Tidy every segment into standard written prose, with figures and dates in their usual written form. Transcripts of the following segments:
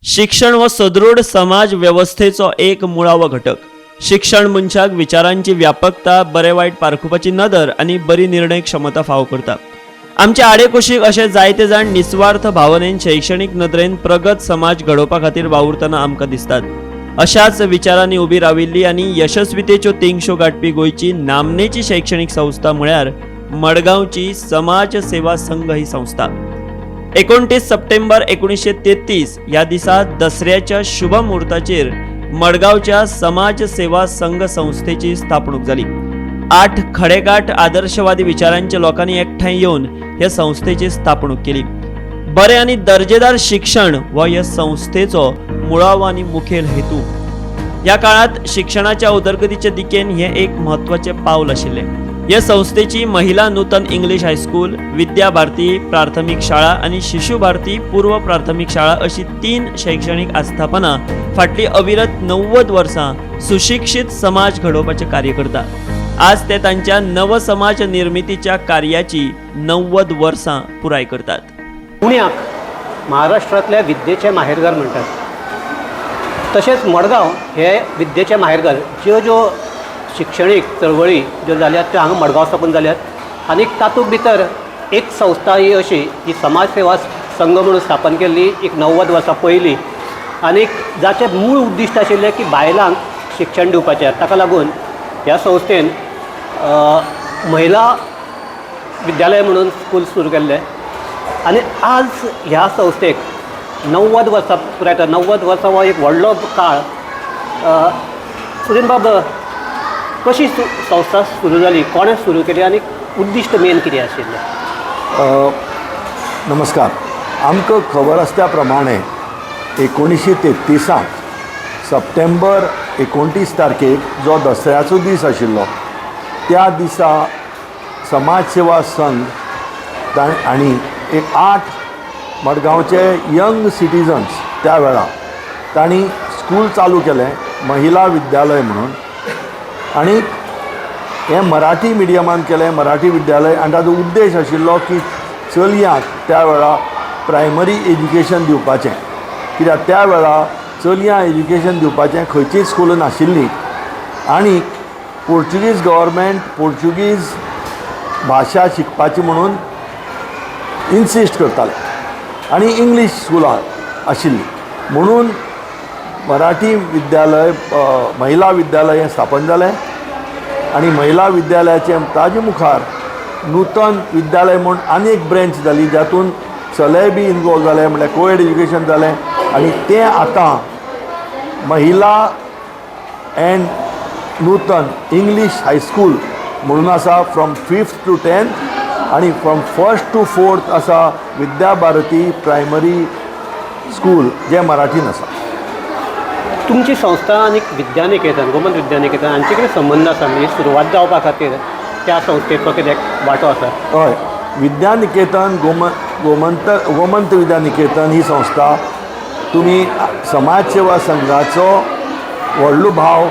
शिक्षण व सदृढ समाज व्यवस्थेचो एक मुळावो घटक. शिक्षण मनशाक विचारांची व्यापकता, बरे वाईट पारखुपाची नदर आणि बरी निर्णय क्षमता फावो करता. आमच्या आडेकुशीक अशे जायते जाण निस्वार्थ भावनेन शैक्षणिक नदरेन प्रगत समाज घडोवपा खातीर वावुरतना आमकां दिसतात. अशाच विचारांनी उबी राविल्ली आणि यशस्वितेच्यो तेंगश्यो गाठपी गोंयची नामनेची शैक्षणिक संस्था म्हळ्यार मडगांवची समाज सेवा संघ ही संस्था. 29 सप्टेंबर 1933 या दिसा दसऱ्याच्या शुभ मुहूर्ताचेर मडगावच्या समाज सेवा संघ संस्थेची स्थापणूक जाली. 8 खडेगाठ आदर्शवादी विचारांच्या लोकांनी एकठांय येवन ह्या संस्थेची स्थापणूक केली. बरे आणि दर्जेदार शिक्षण हो ह्या संस्थेचो मुळावो आणि मुखेल हेतू. या काळात शिक्षणाच्या उदरगतीचे दिकेन हे एक महत्वाचे पाऊल आशिल्ले. या संस्थेची महिला नूतन इंग्लिश हायस्कूल, विद्या भारती प्राथमिक शाळा आणि शिशु भारती पूर्व प्राथमिक शाळा अशी 3 शैक्षणिक आस्थापना फाटली अविरत 90 वर्सां सुशिक्षित समाज घडोवपाचे कार्य करता. आज ते तांच्या नव समाज निर्मितीच्या कार्याची 90 वर्सां पुराय करतात. पुण्याक महाराष्ट्रातल्या विद्येचे माहेरघर म्हणतात. तसेच मडगांव हे विद्येचे माहेरघर. ज्यो शिक्षणीक चळवळी ज्यो जाल्यात त्यो हांगा मडगांव साकून जाल्यात आनी तातूंत भितर एक संस्था ही अशी ही समाज सेवा संघ म्हणून स्थापन केल्ली एक 90 वर्सां पयलीं आनी जाचें मूळ उद्दिश्ट आशिल्लें की बायलांक शिक्षण दिवपाचें. ताका लागून ह्या संस्थेन महिला विद्यालय म्हणून स्कूल सुरू केल्लें आनी आज ह्या संस्थेक 90 वर्सां पुरायता. 90 वर्सां हो एक व्हडलो काळ. सुरेन बाब, कशी संस्था सुरू जाली, कोणें सुरू केली आनी उद्दिश्ट मेन कितें आशिल्लें? नमस्कार. आमकां खबर आसा त्या प्रमाणे 1933 सप्टेंबर 29 तारखेक जो दसऱ्याचो दीस आशिल्लो त्या दिसा समाज सेवा संघ आनी एक 8 मडगांवचे यंग सिटीजन्स त्या वेळा तांणी स्कूल चालू केलें, महिला विद्यालय म्हणून. आनी हें मराठी मिडियमान केलें, मराठी विद्यालय. आनी ताजो उद्देश आशिल्लो की चलयांक त्या वेळा प्रायमरी एज्युकेशन दिवपाचें. कित्याक त्या वेळा चलयां एज्युकेशन दिवपाचें खंयचीच स्कूल नाशिल्ली आनी पोर्चुगीज गव्हर्मेंट पोर्चुगीज भाशा शिकपाची म्हणून इन्सिस्ट करताले आनी इंग्लीश स्कुलां आशिल्लीं म्हणून मराठी विद्यालय महिला विद्यालय हें स्थापन जालें. आनी महिला विद्यालयाचे ताजे मुखार नूतन विद्यालय म्हूण आनी एक ब्रँच जाली जातून चलेय बी इनवॉल्व जाले, म्हळ्यार कोएड एज्युकेशन जालें. आनी तें आतां महिला एंड नूतन इंग्लीश हायस्कूल म्हणून आसा फ्रॉम 5th to 10th आनी फ्रॉम 1st to 4th आसा विद्या भारती प्रायमरी स्कूल जे मराठीन आसा. तुमची संस्था आनी विद्यानिकेतन, गोमंत विद्यानिकेतन हांचे कितें संबंद आसा? म्हणजे सुरवात जावपा खातीर त्या संस्थेचो कितें वांटो आसा? हय, विद्यानिकेतन गोमंत विद्यानिकेतन ही संस्था तुमी समाज सेवा संघाचो व्हडलो भाव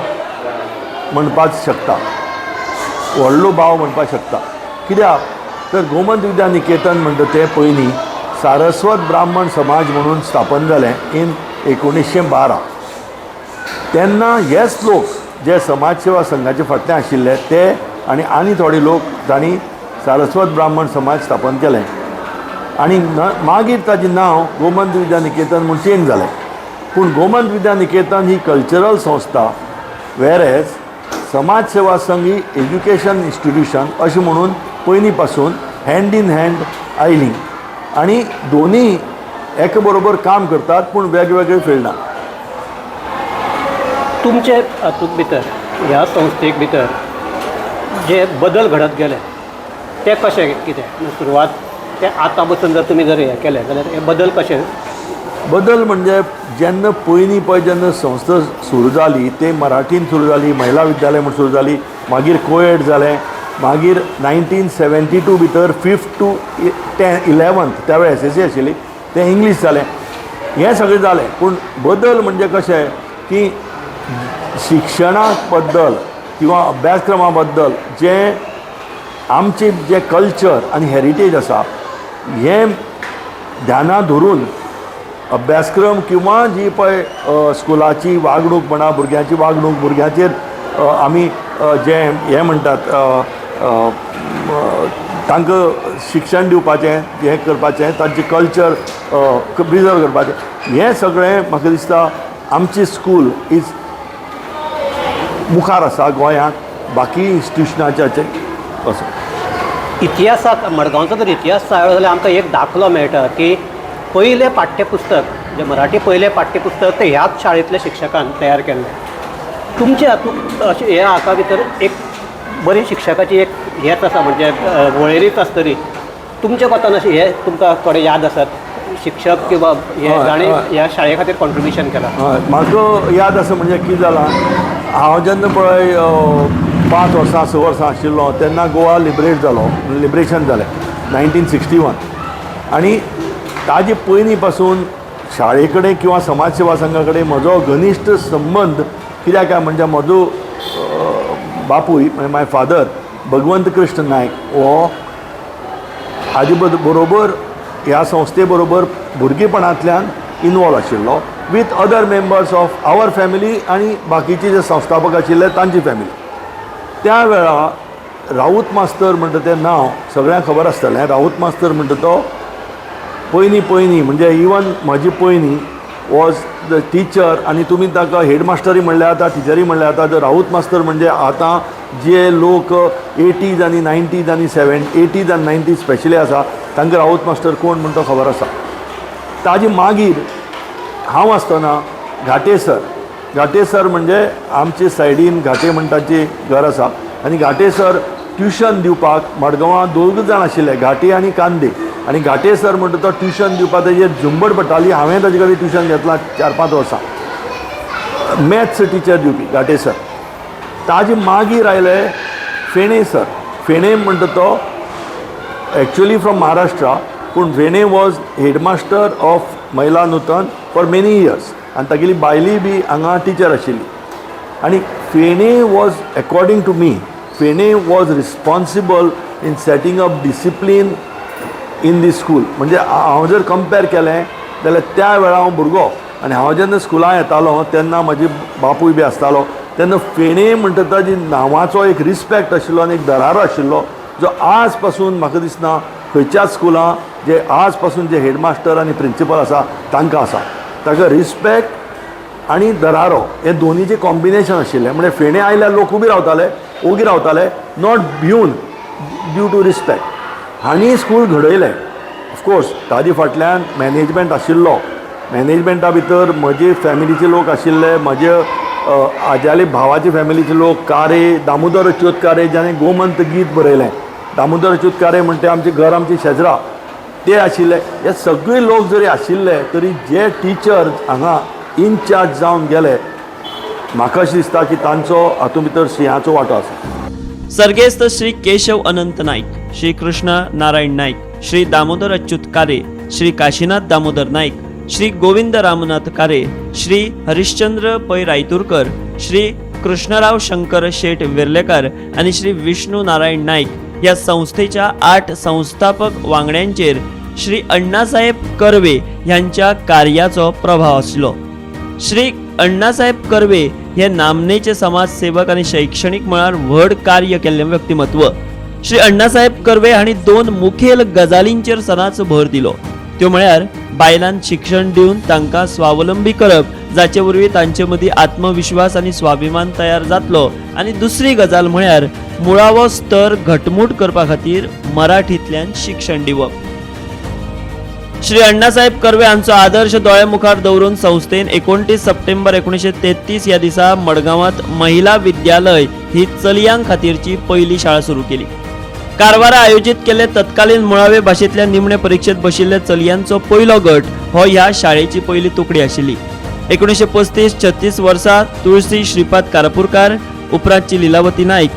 म्हणपाक शकता. व्हडलो भाव म्हणपाक शकता. कित्याक तर गोमंत विद्यानिकेतन म्हणटा तें पयलीं सारस्वत ब्राह्मण समाज म्हणून स्थापन जालें इन 1912. तेन्ना हेच लोक जे समाज सेवा संघाचे फाटल्यान आशिल्ले ते आनी थोडे लोक तांणी सारस्वत ब्राह्मण समाज स्थापन केलें आनी मागीर ताचें नांव गोमंत विद्यानिकेतन म्हूण चेंज जालें. पूण गोमंत विद्यानिकेतन ही कल्चरल संस्था, वेरेज समाज सेवा संघ ही एज्युकेशन इन्स्टिट्यूशन अशें म्हणून पयलीं पासून हँड इन हँड आयलीं आनी दोनीय एके बरोबर काम करतात पूण वेगवेगळे फिल्डांत. तुमचे हातूंत भितर ह्या संस्थेक भितर जे बदल घडत गेले ते कशे कितें? सुरवात ते आतां बसून जर तुमी जर हें केलें जाल्यार हे बदल कशे? बदल म्हणजे जेन्ना पयलीं पळय जेन्ना संस्था सुरू जाली ते मराठीन सुरू जाली, महिला विद्यालय म्हूण सुरू जाली, मागीर कोएड जालें, मागीर 1972 भितर 5th to 11th त्या वेळार SSC आशिल्ली तें इंग्लीश जालें. हें सगळें जालें. पूण बदल म्हणजे कशें की शिक्षणा बद्दल किंवा अभ्यासक्रमा बद्दल जे आमचे जे कल्चर आनी हेरिटेज आसा हें ध्यानात धरून अभ्यासक्रम किंवा जी पळय स्कुलाची वागणूक म्हणा भुरग्यांची वागणूक भुरग्यांचेर आमी जे हे म्हणटात तांकां शिक्षण दिवपाचें हें करपाचें तांचें कल्चर प्रिजर्व करपाचें हें सगळें म्हाका दिसता आमची स्कूल इज मुखार आसा गोंयांत बाकी इन्स्टिट्युशनाच्या असो. इतिहासाक मडगांवचो जर इतिहास चाळ्ळो जाल्यार आमकां एक दाखलो मेळटा की पयलें पाठ्यपुस्तक जे मराठी पयलें पाठ्यपुस्तक ते ह्याच शाळेंतल्या शिक्षकान तयार केल्लें. तुमच्या हातूंत अशें ह्या हाका भितर एक बरी शिक्षकाची एक हेच आसा म्हणजे वळेरीच आसतली. तुमच्या कोतान अशें हे तुमकां थोडे याद आसात शिक्षक किंवा हे जाणें ह्या शाळे खातीर कॉन्ट्रिब्युशन केलां? हय म्हाका याद आसा म्हणजे कितें जालां हांव जेन्ना पळय 5 वर्सां 6 वर्सां आशिल्लो तेन्ना गोवा लिबरेशन जालें 1961 आनी ताजे पयलीं पासून शाळे कडेन किंवा समाज सेवा संघा कडेन म्हजो घनिश्ट संबंद कित्याक काय म्हणजे म्हजो बापूय म्हणजे माय फादर भगवंत कृष्ण नायक हो हाजे बरोबर ह्या संस्थे बरोबर भुरगेपणांतल्यान इनवॉल्व आशिल्लो with other members of our family आनी बाकीचे जे संस्थापक आशिल्ले तांची फॅमिली. त्या वेळार राऊत मास्तर म्हणटा तें नांव सगळ्यांक खबर आसतलें. राऊत मास्तर म्हणटा तो पयलीं म्हणजे इवन म्हजी पयलीं वॉज द टिचर आनी तुमी ताका हेडमास्टरी म्हणल्यार जाता टिचरी म्हणल्यार जाता. तर राऊत मास्तर म्हणजे आतां जे लोक 80s आनी 90s आनी 80s आनी 90s स्पेशली आसा तांकां राऊत मास्टर कोण म्हणटा तो खबर आसा. ताजे मागीर हांव आसतना घाटे सर म्हणजे आमचे सायडीन घाटे म्हणटाचे घर आसा आनी घाटे सर ट्युशन दिवपाक मडगांवां 2 जाण आशिल्ले घाटे आनी कांदे आनी घाटे सर म्हणटा तो ट्युशन दिवपाक तेजेर झुंबड पडटाली. हांवें ताजे कडेन ट्युशन घेतलां 4-5 वर्सां मॅथ्स टिचर दिवपी घाटे सर. ताजे मागीर आयले फेणे सर. फेणे म्हणटा तो एक्चुअली फ्रॉम महाराष्ट्रा पूण फेणे वॉज हेडमास्टर ऑफ महिला नूतन फॉर मेनी इयर्स आनी तागेली बायली बी हांगा टिचर आशिल्ली. आनी Fene was according to me Fene was responsible in setting up discipline in the school. म्हणजे हांव जर कंपेर केलें जाल्यार त्या वेळा हांव भुरगो आनी हांव जेन्ना स्कुलां येतालो तेन्ना म्हजी बापूय बी आसतालो तेन्ना फेणे म्हणटा ताजी नांवाचो एक रिस्पेक्ट आशिल्लो आनी एक दरारो आशिल्लो जो आज पासून म्हाका दिसना खंयच्याच स्कुलां जे आज पासून जे हेडमास्टर आनी प्रिंसिपल आसा तांकां आसा. ताका रिस्पेक्ट आनी दरारो हे दोनीचें कॉम्बिनेशन आशिल्लें. म्हणजे फेणे आयल्यार लोक ओगी रावताले नॉट भिवन ड्यू टू रिस्पेक्ट. हांणी स्कूल घडयलें ऑफकोर्स ताजे फाटल्यान मॅनेजमेंट आशिल्लो. मॅनेजमेंटा भितर म्हजे फॅमिलीचे लोक आशिल्ले म्हजे आज्याले भावाचे फॅमिलीचे लोक कारे दामोदर अच्युत कारे जाणें गोमंत गीत बरयलें. दामोदर अच्युत कारे म्हणटा आमचें घर आमचे शेजरा ते आशिल्ले. हे सगळे लोक जरी आशिल्ले तरी जे टिचर हांगा इनचार्ज जावन गेले म्हाका अशें दिसता की तांचो हातूंत भितर सिंहाचो वांटो आसा. सर्गेस्त श्री केशव अनंत नाईक, श्री कृष्णा नारायण नाईक, श्री दामोदर अच्युत कारे, श्री काशीनाथ दामोदर नाईक, श्री गोविंद रामनाथ कारे, श्री हरिश्चंद्र पै रायतुरकर, श्री कृष्णराव शंकर शेठ विर्लेकर आणि श्री विष्णू नारायण नाईक या संस्थेच्या 8 संस्थापक वांगड्यांचेर श्री अण्णासाहेब कर्वे यांच्या कार्याचो प्रभाव आसलो. श्री अण्णासाहेब कर्वे हे नामनेचे समाजसेवक आणि शैक्षणिक मळार व्हड कार्य केल्ले व्यक्तिमत्व. श्री अण्णासाहेब कर्वे हांणी 2 मुखेल गजालींचेर सदांच भर दिलो. त्यो म्हळ्यार बायलांक शिक्षण दिवन तांकां स्वावलंबी करप जाचे वरवीं तांचे मदीं आत्मविश्वास आनी स्वाभिमान तयार जातलो आनी दुसरी गजाल म्हळ्यार मुळावो स्तर घटमूट करपा खातीर मराठींतल्यान शिक्षण दिवप. श्री अण्णासाहेब कर्वे हांचो आदर्श दोळे मुखार दवरून संस्थेन 29 सप्टेंबर 1933 ह्या दिसा मडगांवांत महिला विद्यालय ही चलयां खातीरची पयली शाळा सुरू केली. कारवारा आयोजित केल्ले तत्कालीन मुळावे भाशेंतल्या निमणे परीक्षेत बशिल्ले चलयांचो पयलो गट हो ह्या शाळेची पयली तुकडी आशिल्ली. 1935-36 वर्सा तुळसी श्रीपाद कारापुरकार, उपरांतची लिलावती नाईक,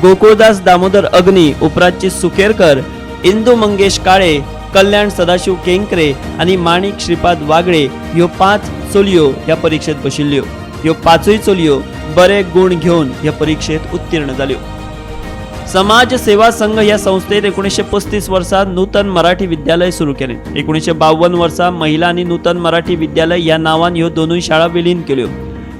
गोकुळदास दामोदर अग्नी, उपरांतची सुकेरकर, इंदू मंगेश काळे, कल्याण सदाशिव केंकरे आणि माणिक श्रीपाद वागळे ह्यो 5 चलयो ह्या परीक्षेत बशिल्ल्यो. ह्यो 5य चलयो बरे गुण घेवन ह्या परीक्षेत उत्तीर्ण जाल्यो. समाज सेवा संघ ह्या संस्थेत 1935 वर्सात नूतन मराठी विद्यालय सुरू केले. 1952 वर्सा महिला आणि नूतन मराठी विद्यालय ह्या नावान ह्यो दोनूय शाळा विलीन केल्यो.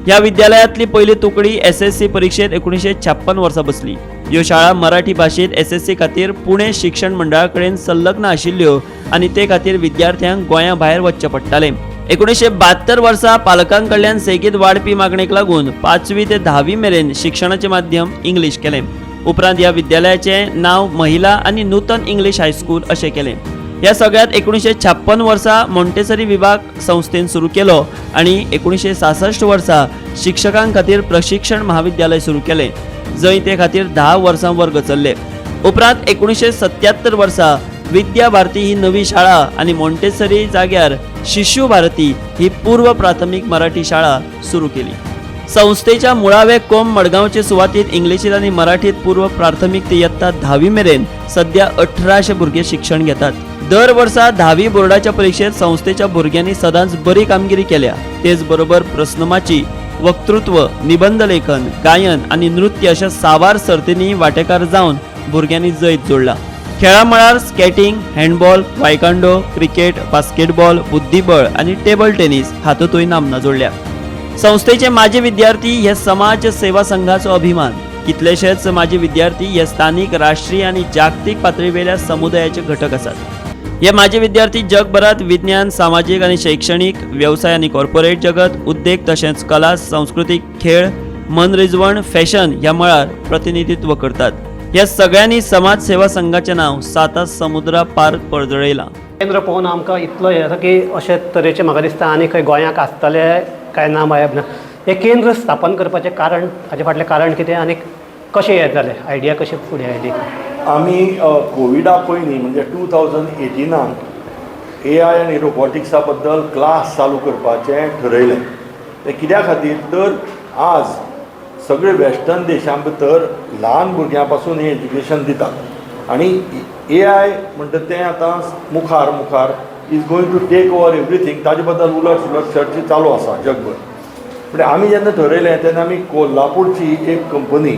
ह्या विद्यालयातली पहिली तुकडी SSC परीक्षेत 1956 वर्सा बसली. ह्यो शाळा मराठी भाषेत SSC खातीर पुणे शिक्षण मंडळा कडेन संलग्न आशिल्ल्यो आणि ते खातीर विद्यार्थ्यांक गोंया भायर वचचें पडटालें. 1972 वर्सा पालकां कडल्यान सेगीत वाडपी मागणेक लागून 5वी ते 10वी मेरेन शिक्षणाचें माध्यम इंग्लीश केलें. उपरांत ह्या विद्यालयाचें नांव महिला आणि नूतन इंग्लीश हायस्कूल अशें केलें. ह्या सगळ्यात 1956 वर्सा मॉन्टेसरी विभाग संस्थेन सुरू केलो आणि 1966 वर्सा शिक्षकां खातीर प्रशिक्षण महाविद्यालय सुरू केलें, जंय ते खातीर 10 वर्सां वर्ग चल्ले. उपरांत 1977 वर्सा विद्या भारती ही नवी शाळा आणि मॉन्टेसरी जाग्यार शिशु भारती ही पूर्व प्राथमिक मराठी शाळा सुरू केली. संस्थेच्या मुळावे कोंब मडगावचे सुवातीत इंग्लिशीत आणि मराठीत पूर्व प्राथमिक ते इयत्ता 10वी मेरेन सध्या 1800 भुरगे शिक्षण घेतात. दर वर्सा 10वी बोर्डाच्या परीक्षेत संस्थेच्या भुरग्यांनी सदांच बरी कामगिरी केल्या. तेच बरोबर प्रश्नमाची, वक्तृत्व, निबंध लेखन, गायन आणि नृत्य अशा सावार सर्तींनी वांटेकार जावन भुरग्यांनी जैत जोडला. खेळा मळार स्केटिंग, हँडबॉल, वायकांडो, क्रिकेट, बास्केटबॉल, बुद्धिबळ आणि टेबल टेनिस हातूंतय नामना जोडल्या. संस्थेचे माजी विद्यार्थी हे समाज सेवा संघाचो अभिमान. कितलेशेच माजी विद्यार्थी हे स्थानिक, राष्ट्रीय आणि जागतिक पातळीवेल्या समुदायाचे घटक आसात. हे माजी विद्यार्थी जगभरात विज्ञान, सामाजिक आणि शैक्षणिक, व्यवसाय आणि कॉर्पोरेट जगत, उद्देग तशेंच कला, सांस्कृतिक, खेळ, मनरिजवण, फॅशन ह्या मळार प्रतिनिधित्व करतात. ह्या सगळ्यांनी समाज सेवा संघाचें नांव 7 समुद्रा पार पळजळयलां. केंद्र पळोवन आमकां इतलो हें जाता की अशे तरेचे म्हाका दिसता आनी खंय गोंयांक आसतले काय ना मायब ना. हें केंद्र स्थापन करपाचें कारण, हाचे फाटलें कारण कितें आनी कशें हें जालें, आयडिया कशी फुडें आयली? आमी कोविडा पयलीं म्हणजे 2018 AI आनी रोबोटिक्सा बद्दल क्लास चालू करपाचें ठरयलें. तें कित्या खातीर तर आज सगळे वेस्टर्न देशां भितर ल्हान भुरग्यां पासून हें एज्युकेशन दितात आनी AI म्हणटा तें आतां मुखार मुखार is going to take over everything. ताजे बद्दल उलट सुलट चर्चा चालू आसा जगभर. म्हणजे आमी जेन्ना ठरयलें तेन्ना आमी कोल्हापूरची एक कंपनी,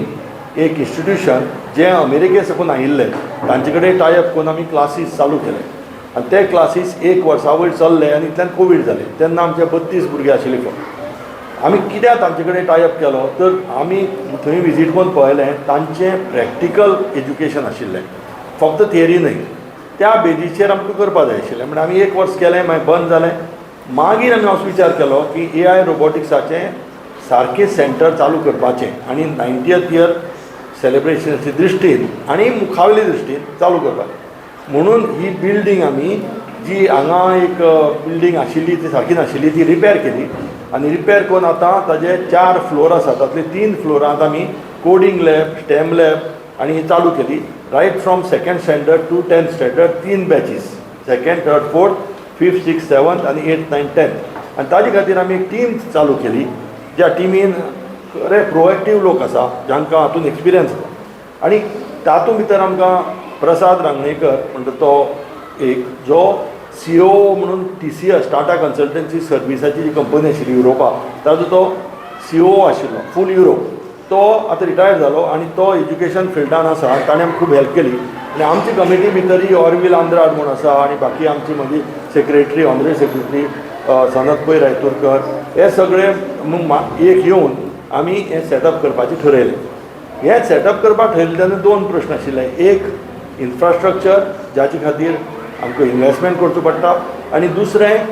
एक इन्स्टिट्यूशन जें अमेरिके साकून आयिल्लें, तांचे कडेन टायअप करून आमी क्लासीस चालू केले आनी ते क्लासीस 1 वर्सा वयर चल्ले आनी इतल्यान कोवीड जालें. तेन्ना आमचे 32 भुरगे आशिल्ले फक्त. आमी कित्याक तांचे कडेन टायअप केलो तर आमी थंय विजीट करून पळयलें तांचें प्रॅक्टिकल एज्युकेशन आशिल्लें, फक्त थियरी न्हय. त्या बेजीचेर आमकां करपाक जाय आशिल्लें. म्हणजे आमी 1 वर्स केलें, मागीर बंद जालें. मागीर आमी असो विचार केलो की AI रोबोटिक्साचें सारकें सेंटर चालू करपाचें आनी 90th इयर सेलेब्रेशनाचे दृश्टीन आनी मुखावेले दृश्टीन चालू करपाचें म्हणून ही बिल्डींग आमी जी हांगा एक बिल्डींग आशिल्ली ती सारकी नाशिल्ली ती रिपेर केली आनी रिपेर करून आतां ताजे 4 फ्लोर आसात. तातले 3 फ्लोरांत आमी कोडिंग लॅब, स्टेम लॅब आनी ही चालू केली. Right from 2nd standard to 10th standard 3 batches, 2nd, 3rd, 4th, 5th, 6th, 7th आनी 8th, 9th, 10th. आनी ताजे खातीर आमी एक टीम चालू केली, ज्या टिमीन खरे प्रोएक्टीव लोक आसा जांकां हातूंत एक्सपिरियन्स आसा. आनी तातूंत भितर आमकां प्रसाद रांगणेकर म्हणटा तो एक, जो CEO म्हणून TCS टाटा कन्सल्टन्सी सर्विसाची जी कंपनी आशिल्ली युरोपाक, ताजो तो CEO आशिल्लो फूल युरोप. तो आतां रिटायर्ड जालो आनी तो एज्युकेशन फिल्डान आसा. ताणें आमकां खूब हेल्प केली आनी आमची कमिटी भितर ऑरवील आंध्राड म्हूण आसा आनी बाकी आमची मागीर सेक्रेटरी, ऑनररी सेक्रेटरी सनत पै रायतुरकर, हे सगळे एक येवन आमी हें सेटअप करपाचें ठरयलें. हें सेटअप करपाक ठरयलें तेन्ना 2 प्रश्न आशिल्ले. एक, इन्फ्रास्ट्रक्चर जाचे खातीर आमकां इन्वेस्टमेंट करचो पडटा आनी दुसरें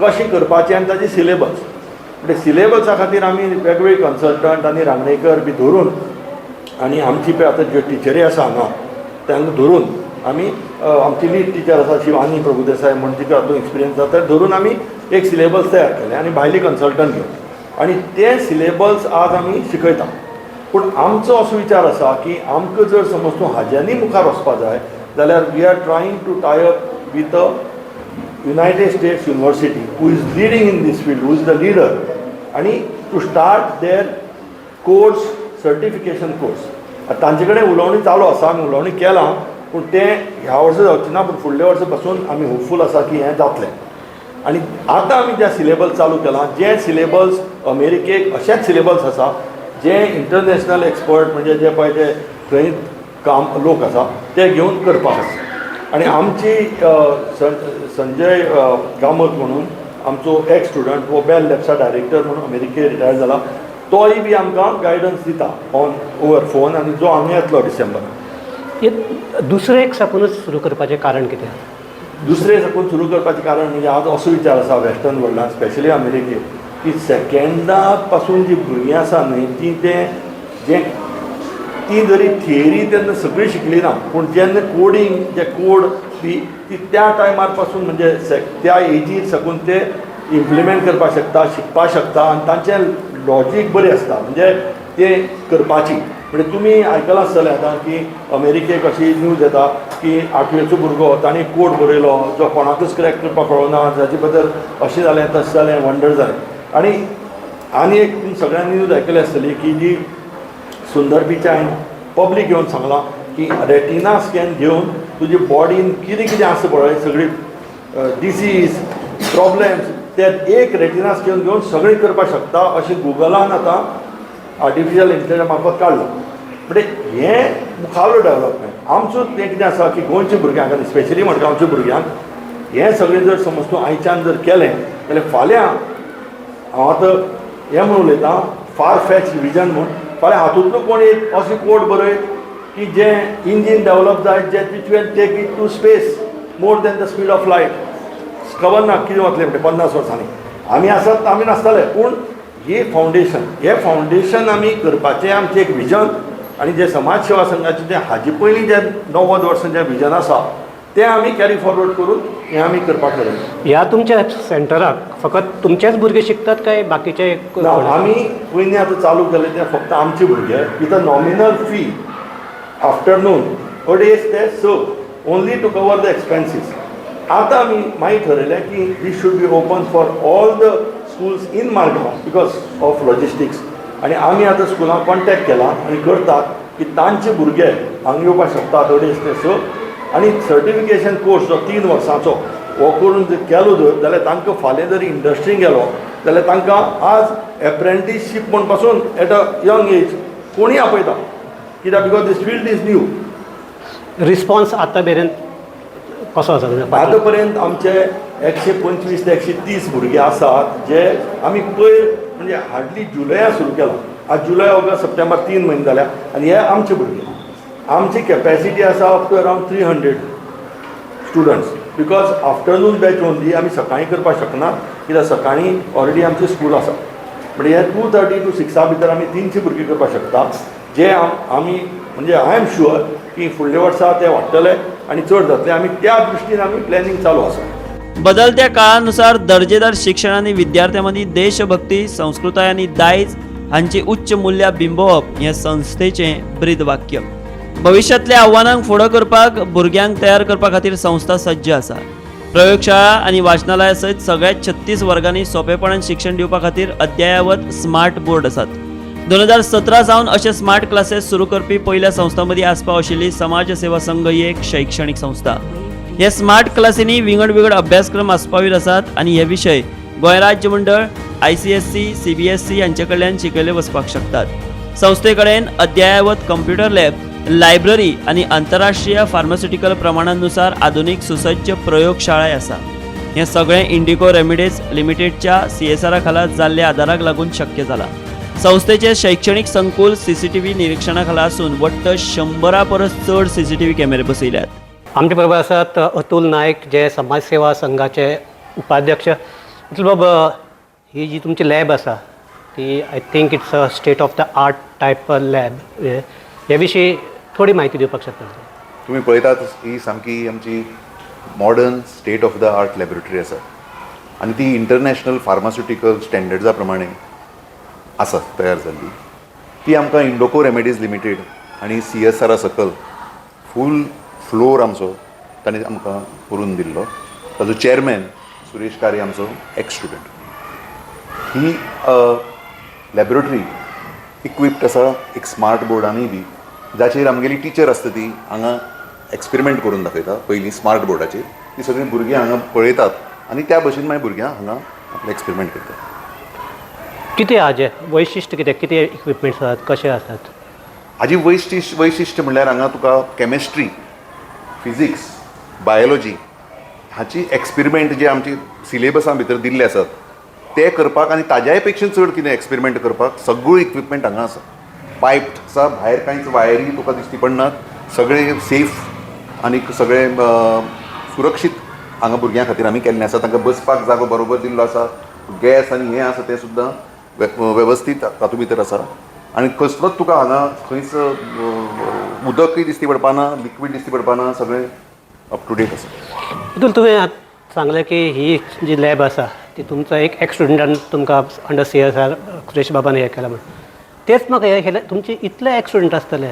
कशें करपाचें आनी ताजी सिलेबस. म्हणजे सिलेबसा खातीर आमी वेगवेगळे कन्सल्टंट आनी रांगणेकर बी धरून आनी आमची पळय आतां ज्यो टिचरी आसा हांगा तांकां धरून आमी आमची लीड टिचर आसा शिवानी प्रभुदेसाय म्हणून तिका हातूंत एक्सपिरियन्स आसा, ते धरून आमी एक सिलेबस तयार केलें आनी भायली कन्सल्टंट घेवन आनी ते सिलेबस आज आमी शिकयता. पूण आमचो असो विचार आसा की आमकां जर समज तूं हाज्यांनी मुखार वचपा जाय जाल्यार we are trying to tie up with a United States university who is leading in these field, who is the leader, आनी to start their course, certification course. तांचे कडेन उलोवणी चालू आसा, आमी उलोवणी केलां, पूण तें ह्या वर्सा जावचें ना, पूण फुडल्या वर्सा पासून आमी होपफूल आसा की हें जातलें. आनी आतां आमी जें सिलेबस चालू केलां, जें सिलेबस अमेरिकेक अशेंच सिलेबस आसा जे इंटरनॅशनल एक्सपर्ट म्हणजे जे पळय ते थंय काम लोक आसा ते घेवन करपाक आसा. आणि आमची संजय कामत म्हणून आमचो एक्स स्टुडंट वो बेल लॅब्सा डायरेक्टर म्हणून अमेरिकेक रिटायर जाला, तोय बी आमकां गायडन्स दिता ऑन ओवर फोन, आनी जो हांगा येतलो डिसेंबर. दुसरें साकूनच सुरू करपाचें कारण कितें? दुसरें साकून सुरू करपाचें कारण म्हणजे आज असो विचार आसा वेस्टर्न वर्ल्डान स्पेशली अमेरिकेक की सेकंडा पासून जी भुरगीं आसा न्ही ती जरी थियरी तेन्ना सगळी शिकली ना, पूण जेन्ना कोडिंग जे कोड बी ती त्या टायमार पासून म्हणजे त्या एजीर साकून ते इम्प्लिमेंट करपाक शकता, शिकपाक शकता, आनी तांचें लॉजीक बरें आसता म्हणजे ते करपाची. म्हणजे तुमी आयकलां आसतलें आतां की अमेरिकेक अशी न्यूज येता की 8वेचो भुरगो ताणें कोड बरयलो जो कोणाकूच क्रॅक करपाक कळना, जाचे बद्दल अशें जालें तशें जालें वंडर जालें. आनी एक सगळ्यांनी न्यूज आयकली आसतली की जी सुंदर पिचायन पब्लीक येवन सांगलां की रेटिना स्कॅन घेवन तुजी बॉडीन कितें कितें आसा पळय सगळी डिसीज प्रॉब्लेम्स ते एक रेटिना स्कॅन घेवन सगळें करपाक शकता अशें गुगलान आतां आर्टिफिशियल इंटेलिजन्स मार्फत काडलां. म्हणजे हें मुखावेलो डेवलपमेंट आमचो तें कितें आसा की गोंयच्या भुरग्यांक आनी स्पेशली मडगांवच्या भुरग्यांक हें सगळें जर समज तूं आयच्यान जर केलें जाल्यार फाल्यां हांव आतां हें म्हणून उलयतां फार फॅच विजन म्हूण फाल्यां हातूंतलो कोण एक अशें कोड बरय की जें इंजीन डेवलप जाय जे which will take it to space more than the speed of light. खबर ना कितें वतलें म्हणजे 50 वर्सांनी आमी आसात आमी नासताले, पूण हे फावंडेशन आमी करपाचें आमचें एक विजन. आनी जे समाज सेवा संघाचें जें हाजे पयलीं जें 90 वर्सांचें विजन आसा तें आमी कॅरी फॉरवर्ड करून हें आमी करपाक ठरयलें. ह्या तुमच्या सेंटराक फकत तुमचेच भुरगे शिकतात काय बाकीचे? आमी पयलीं आतां चालू केलें तें फक्त आमचे भुरगे with a nominal fee afternoon अडेज ते 6 only to cover the expenses. आतां आमी मागीर ठरयलें की we should be open for all the schools in Margao because of logistics. आनी आमी आतां स्कुलांक कॉन्टॅक्ट केला आनी करतात की तांचे भुरगे हांगा येवपाक शकतात अडेज ते 6. आनी सर्टिफिकेशन कोर्स जो 3 वर्सांचो हो करून जर केलो जाल्यार तांकां फाल्यां जर इंडस्ट्रीन गेलो जाल्यार तांकां आज एप्रेंटीसशीप म्हण पासून एट अ यंग एज कोणीय आपयता, कित्याक because this field is new. Response आतां मेरेन कसो आसा? आतां पर्यंत आमचे 125 ते 130 भुरगे आसात जे आमी पयर म्हणजे हार्डली जुलया सुरू केला. आज जुलय ऑगस्ट सप्टेंबर 3 म्हयने जाल्या आनी हे आमचे भुरगे. आमची कॅपॅसिटी आसा up to around 300 students because afternoon batch only आमी सकाळीं करपाक शकनात कित्याक सकाळीं ऑलरेडी आमची स्कूल आसा. म्हणजे हे 2:30 to 6 भितर आमी 300 भुरगीं करपाक शकता जे आमी म्हणजे आय एम शुअर की फुडल्या वर्सा ते वाडटले आनी चड जातले. आमी त्या दृश्टीन आमी प्लॅनिंग चालू आसा. बदलत्या काळानुसार दर्जेदार शिक्षण आणि विद्यार्थ्यांमध्ये देशभक्ती, संस्कृताय आणि दायज हांची उच्च मूल्यां बिंबवप हे संस्थेचें ब्रीद वाक्य. भविष्यातल्या आव्हानांक फुडो करपाक भुरग्यांक तयार करपा खातीर संस्था सज्ज आसा. प्रयोगशाळा आनी वाचनालया सयत सगळ्या 36 वर्गांनी सोंपेपणान शिक्षण दिवपा खातीर अद्यावत स्मार्ट बोर्ड आसात. 2017 सावन अशे स्मार्ट क्लासेस सुरू करपी पयल्या संस्थां मदीं आसपाव आशिल्ली समाज सेवा संघ ही एक शैक्षणिक संस्था. हे स्मार्ट क्लासींनी विंगड अभ्यासक्रम आस्पावीत आसात आनी हे विशय गोंय राज्य मंडळ, ICSE, CBSE हांचे कडल्यान शिकयले वचपाक शकतात. संस्थे कडेन अद्यावत कंप्युटर लॅब, लायब्ररी आनी आंतरराष्ट्रीय फार्मास्युटिकल प्रमाणांनुसार आधुनीक सुसज्ज प्रयोगशाळाय आसा. हे सगळें इंडिको रेमिडेज लिमिटेडच्या CSR खाला जाल्ल्या आदाराक लागून शक्य जाला. संस्थेचे शैक्षणिक संकुल CCTV निरीक्षणा खाला आसून वट्ट 100 परस चड CCTV कॅमेरे बसयल्यात. आमचे बरोबर आसात अतुल नायक जे समाज सेवा संघाचे उपाध्यक्ष. अतुल बाब, ही जी तुमची लॅब आसा ती I think it's a state of the art type lab. हे विशीं थोडी म्हायती दिवपाक शकता? तुम्ही पळयतात ही सामकी आमची modern state of the art laboratory आसा आनी ती इंटरनॅशनल फार्मास्युटिकल स्टँडर्ड्सा प्रमाणे आसा तयार जाल्ली. ती आमकां इंडोको रेमेडीज लिमिटेड आनी CSR सकल फूल फ्लोर आमचो ताणें आमकां करून दिल्लो. ताजो चेअरमॅन सुरेश कारे आमचो एक्स स्टुडंट. ही लॅबोरेटरी इक्विप्ड आसा एक स्मार्ट बोर्डांनी बी, जाचेर आमगेली टिचर आसता ती हांगा एक्सपेरिमेंट करून दाखयता. पयलीं स्मार्ट बोर्डाचेर ती सगळीं भुरगीं हांगा पळयतात आनी त्या भशेन मागीर भुरग्यां हांगा आपलें एक्सपेरिमेंट करतात. कितें हाजें वैशिश्ट कितें इक्विपमेंट्स आसात, कशे आसात? हाजी वैशिश्ट्य म्हणल्यार हांगा तुका कॅमिस्ट्री, फिजिक्स, बायोलॉजी हाची एक्सपेरिमेंट जे आमची सिलेबसा भितर दिल्ले आसात ते करपाक आनी ताज्याय पेक्षा चड कितें एक्सपेरिमेंट करपाक सगळो इक्विपमेंट हांगा आसा. पायप आसा, भायर कांयच वायरी तुका दिश्टी पडनात, सगळे सेफ आनी सगळे सुरक्षीत हांगा भुरग्यां खातीर आमी केल्लें आसा. तांकां बसपाक जागो बरोबर दिल्लो आसा, गॅस आनी हें आसा तें सुद्दां वेवस्थीत तातूंत भितर आसा. आनी कसलोच तुका हांगा खंयच उदकूय दिश्टी पडपाना, लिक्वीड दिश्टी पडपाना, सगळें अप टू डेट आसा. तितून तुवें सांगलें की ही जी लॅब आसा ती तुमचो एक स्टुडंटान तुमकां अंडर CSR सुरेश बाबान हें केलां म्हणून. तेच म्हाका हें केलें, तुमचे इतले स्टुडंट आसतले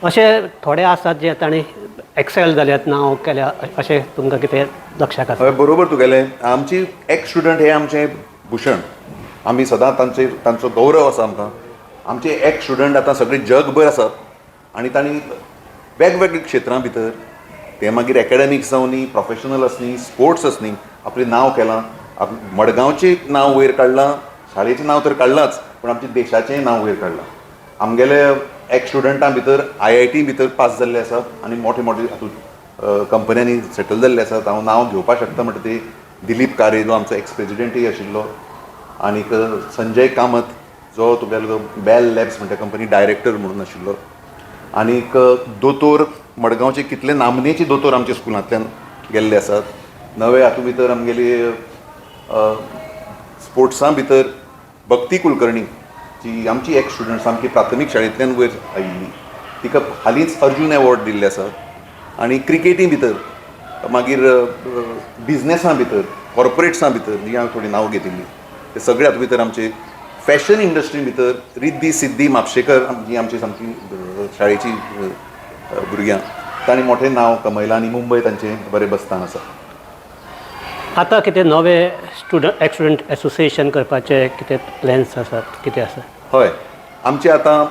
अशे थोडे आसात जे तांणी एक्सेल जाल्यात, नांव केल्या, अशें तुमकां कितें लक्षाक आसा? हय, बरोबर तुगेलें. आमची स्टुडंट हे आमचें भुशण. आमी सदां तांचो गौरव आसा आमकां. आमचे स्टुडंट आतां सगळे जगभर आसात आनी तांणी वेगवेगळ्या क्षेत्रां भितर ते मागीर एकाडेमिक्स जावं न्ही, प्रोफेशनल आसनी, स्पोर्ट्स आसनी, आपलें नांव केलां. मडगांवचें नांव वयर काडलां, शाळेचें नांव तर काडलांच, पूण आमच्या देशाचेंय नांव वयर काडलां. आमगेले स्टुडंटां भितर IIT भितर पास जाल्ले आसात आनी मोठे मोठे हातूंत कंपन्यांनी सेटल जाल्ले आसात. हांव नांव घेवपाक शकता म्हणटा ते दिलीप कारे जो आमचो प्रेजिडेंटूय आशिल्लो, आनीक संजय कामत जो तुगेलो बेल लॅब्स म्हणटा कंपनी डायरेक्टर म्हणून आशिल्लो, आनीक दोतोर मडगांवचे कितले नामनेचे दोतोर आमच्या स्कुलांतल्यान गेल्ले आसात. नवे हातूंत भितर आमगेली स्पोर्ट्सां भितर भक्ती कुलकर्णी जी आमची स्टुडंट सामकी प्राथमीक शाळेंतल्यान वयर आयिल्ली, तिका हालींच अर्जून एवॉर्ड दिल्ले आसा. आनी क्रिकेटी भितर मागीर बिजनेसां भितर, कॉर्पोरेट्सां भितर जी हांवें थोडी नांव घेतिल्ली, ते सगळे हातूंत भितर आमचे फॅशन इंडस्ट्री भितर रिद्धी सिद्धी म्हापशेकर जी आमची सामकी शाळेची भुरग्यां, तांणी मोठें नांव कमयलां आनी मुंबय तांचें बरें बसतान आसा. आतां कितें नवें स्टुडंट एसोसिएशन करपाचे कितें प्लॅन्स आसात, कितें आसा? हय, आमचें आतां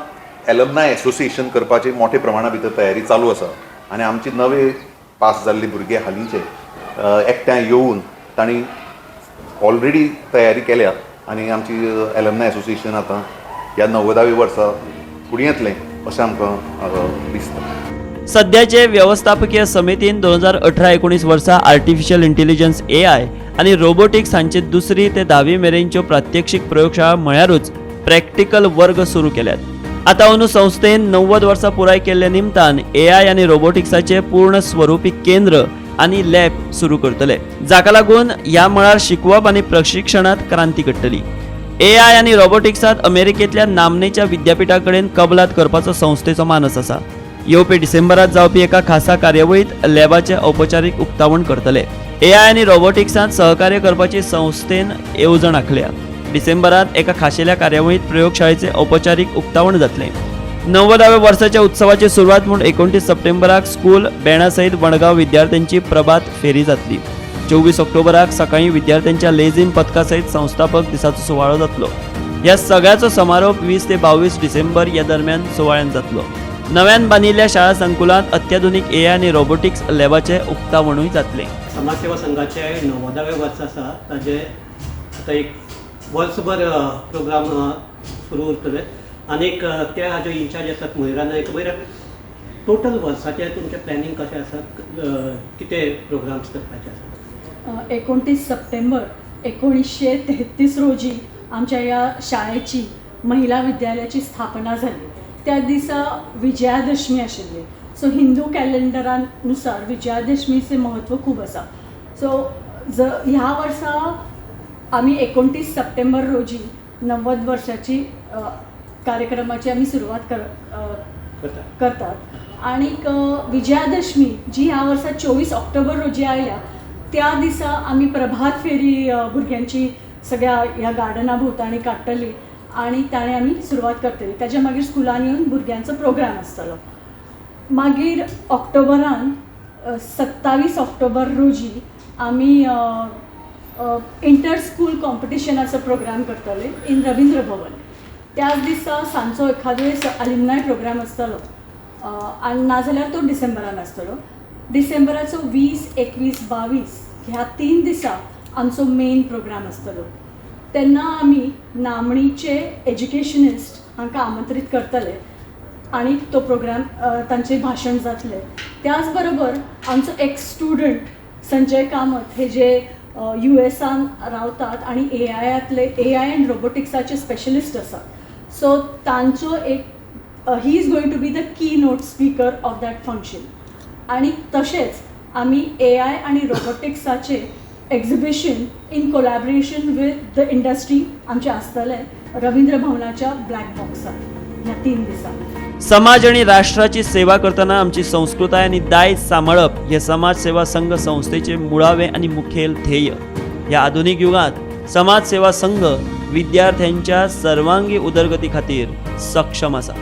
एलमनाय एसोसिएशन करपाची मोठे प्रमाणा भितर तयारी चालू आसा. आनी आमचे नवे पास जाल्ले भुरगे हालींचे एकठांय येवन तांणी ऑलरेडी तयारी केल्या आनी आमची एलमनाय एसोसिएशन आतां ह्या 90व्या वर्सा फुडें येतलें अशें आमकां दिसता. सध्याचे व्यवस्थापकीय समितीन 2018-19 वर्सा आर्टिफिशियल इंटेलिजन्स AI आणि रोबोटिक्स हांचे 2री ते 10वी मेरेनच्यो प्रात्यक्षिक प्रयोगशाळा म्हळ्यारूच प्रॅक्टिकल वर्ग सुरू केल्यात. आता अंदू संस्थेन 90 वर्सां पुराय केल्ल्या निमतान AI आनी रोबोटिक्साचे पूर्ण स्वरुपी केंद्र आनी लॅब सुरू करतले, जाका लागून ह्या मळार शिकवप आनी प्रशिक्षणात क्रांती घडटली. AI आनी रोबोटिक्सात अमेरिकेंतल्या नामनेच्या विद्यापिठा कडेन कबलात करपाचो संस्थेचो मानस आसा. येवपी डिसेंबरात जावपी एका खासा कार्यावळीत लॅबाचे औपचारीक उक्तावण करतले. AI आनी रोबोटिक्सांत सहकार्य करपाची संस्थेन येवजण आंखल्या. डिसेंबरात एका खाशेल्या कार्यावळीत प्रयोगशाळेचे औपचारीक उक्तावण जातले. 90व्या वर्साच्या उत्सवाची सुरवात म्हणून 29 सप्टेंबराक स्कूल बँडा सयत वणगांव विद्यार्थ्यांची प्रभात फेरी जातली. 24 ऑक्टोबराक सकाळी विद्यार्थ्यांच्या लेझीम पथका सयत संस्थापक दिसाचो सुवाळो जातलो. ह्या सगळ्याचो समारोप 20 ते 22 डिसेंबर ह्या दरम्यान सुवाळ्यान जातलो. नव्यान बांदिल्ल्या शाळा संकुलांत अत्याधुनीक AI आनी रोबोटिक्स लॅबाचे उक्तावणूय जातले. समाजसेवा संघाचे 90वें वर्स आसा, ताजे आतां एक वर्सभर प्रोग्राम सुरू उरतले. आनीक ते हाजे इन्चार्ज आसात मयुरा नायक. मयुरा, टोटल वर्साचे तुमचें प्लॅनिंग कशें आसा, कितें प्रोग्राम्स करपाचे आसात? 29 सप्टेंबर 1933 रोजी आमच्या या शाळेची महिला विद्यालयाची स्थापना झाली. त्या दिसा विजयादशमी आशिल्ली. सो हिंदू कॅलेंडरानुसार विजयादशमीचे महत्त्व खूब आसा. सो ह्या वर्सा आम्ही 29 सप्टेंबर रोजी 90 वर्षाची कार्यक्रमाची आम्ही सुरुवात करतात. आणि विजयादशमी जी ह्या वर्सा 24 ऑक्टोबर रोजी आयल्या, त्या दिसा आम्ही प्रभात फेरी भुरग्यांची सगळ्या ह्या गार्डना भोवताणी काडटली आणि ताणे आम्ही सुरुवात करतली. ताच्या मागीर स्कुलान येवन भुरग्यांचो प्रोग्राम आसतलो. मागीर ऑक्टोबरान 27 ऑक्टोबर रोजी आम्ही इंटर स्कूल कॉम्पिटिशनाचो प्रोग्राम करतले इन रवींद्र भवन. त्याच दिसा सांजचो एखादो अलिमनाय प्रोग्राम आसतलो, आनी नाजाल्यार तो डिसेंबरान आसतलो. डिसेंबराचो 20, 21, 22 ह्या 3 दिसा आमचो मेन प्रोग्राम आसतलो. तेन्ना आमी नामणीचे एज्युकेशनिस्ट हांकां आमंत्रीत करतले आणि तो प्रोग्राम तांचे भाशण जातले. त्याच बरोबर आमचो एक स्टुडंट संजय कामत हे जे USA रावतात आणि AI एंड रोबोटिक्साचे स्पेशलिस्ट आसा. सो तांचो एक he is going to be the keynote speaker of that function. आणि तशेंच आमी AI आणि रोबोटिक्साचे exhibition in collaboration with the industry आमचे आसतले रवींद्र भवनाच्या ब्लॅक बॉक्सात ह्या 3 दिसांनी. समाज आणि राष्ट्राची सेवा करताना आमची संस्कृताय आणि दायज सांबाळप हे समाज सेवा संघ संस्थेचे मुळावे आणि मुखेल ध्येय. या आधुनिक युगात समाज सेवा संघ विद्यार्थ्यांच्या सर्वांगी उदरगती खातीर सक्षम आसा.